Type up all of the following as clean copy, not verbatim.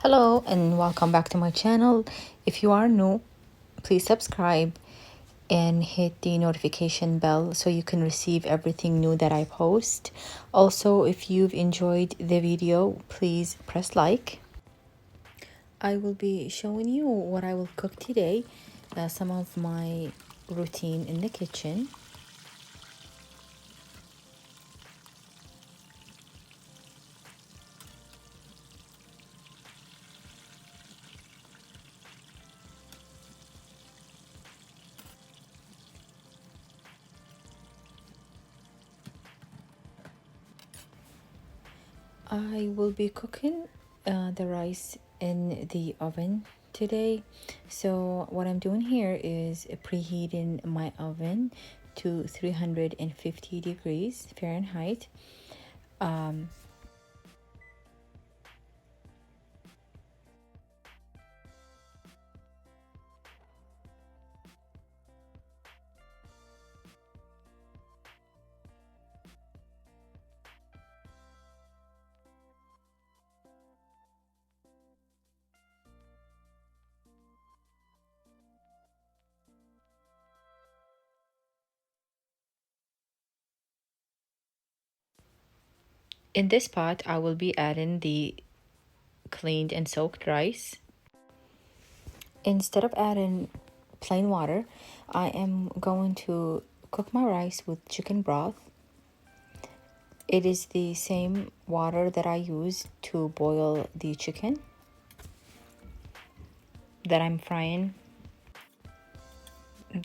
Hello and welcome back to my channel. If you are new, please subscribe and hit the notification bell so you can receive everything new that I post. Also, if you've enjoyed the video, please press like. I will be showing you what I will cook today, some of my routine in the kitchen. I will be cooking the rice in the oven today. So what I'm doing here is preheating my oven to 350 degrees Fahrenheit. In this pot, I will be adding the cleaned and soaked rice. Instead of adding plain water, I am going to cook my rice with chicken broth. It is the same water that I use to boil the chicken that I'm frying.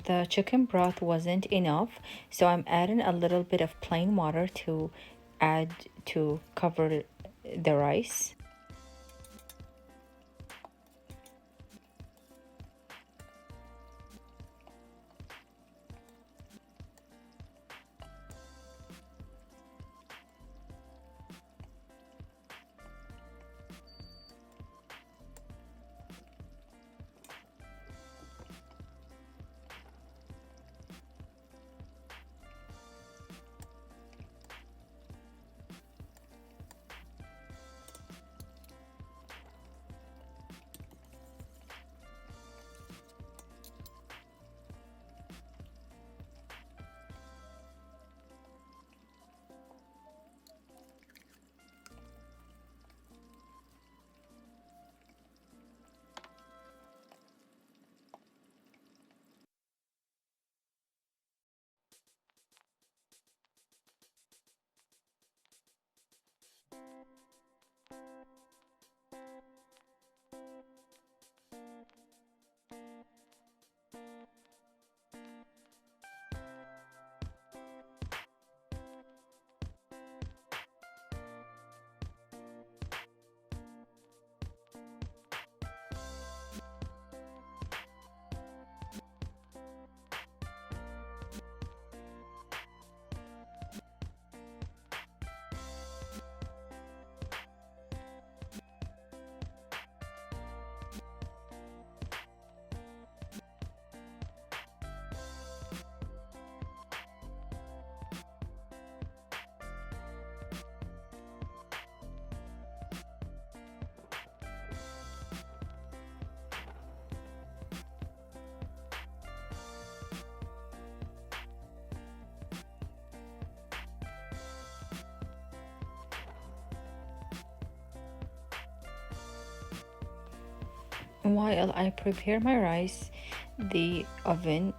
The chicken broth wasn't enough, so I'm adding a little bit of plain water to add to cover the rice. While I prepare my rice, the oven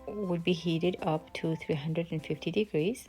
would be heated up to 350 degrees.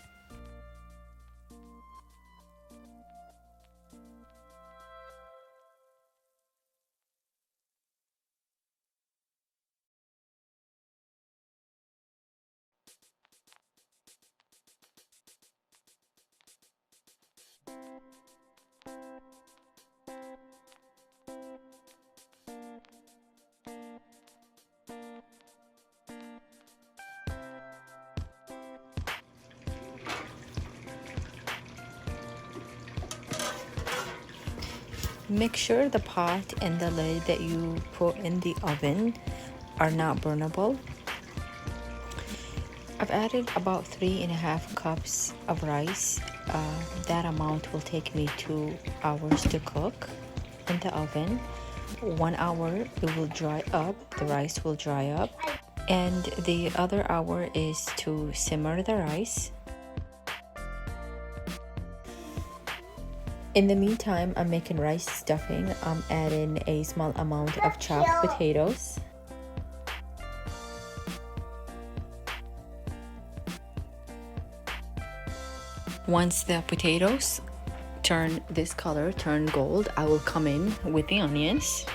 Make sure the pot and the lid that you put in the oven are not burnable. I've added about 3.5 cups of rice. That amount will take me 2 hours to cook. in the oven. 1 hour it will dry up, the rice will dry up, and the other hour is to simmer the rice. In the meantime, I'm making rice stuffing. I'm adding a small amount of chopped potatoes. Once the potatoes turn this color, turn gold, I will come in with the onions.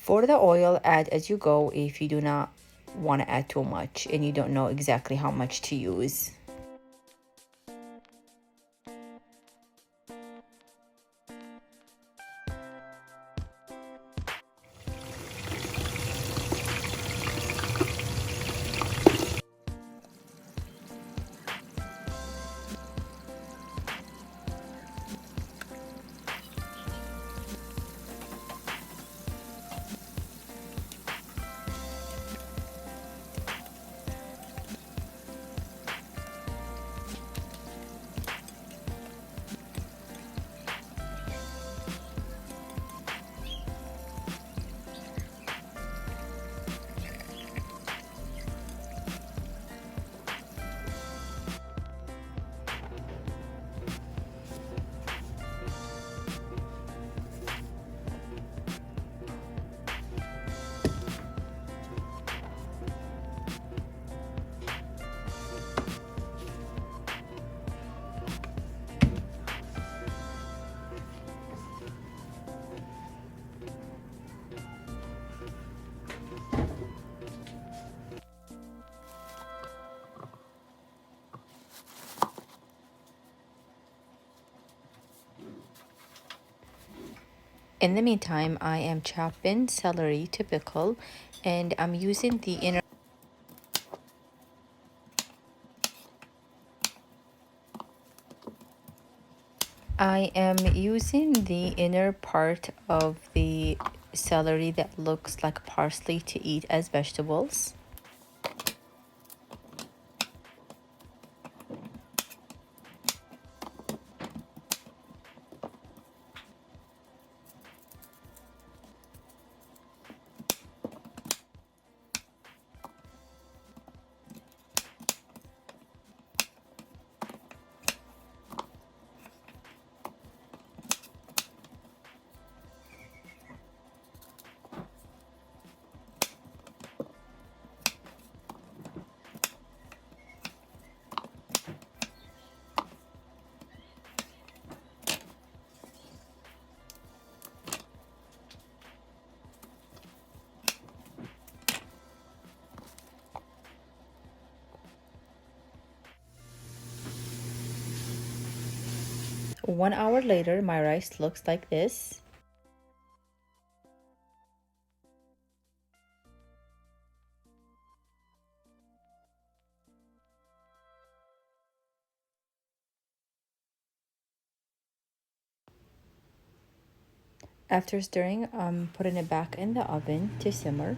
For the oil, add as you go if you do not want to add too much and you don't know exactly how much to use. In the meantime, I am chopping celery to pickle, and I'm using the inner part of the celery that looks like parsley to eat as vegetables. One hour later, my rice looks like this. After stirring, I'm putting it back in the oven to simmer.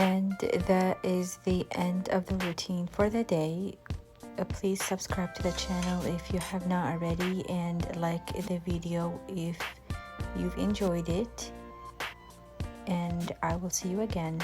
And that is the end of the routine for the day. Please subscribe to the channel if you have not already, and like the video if you've enjoyed it. And I will see you again.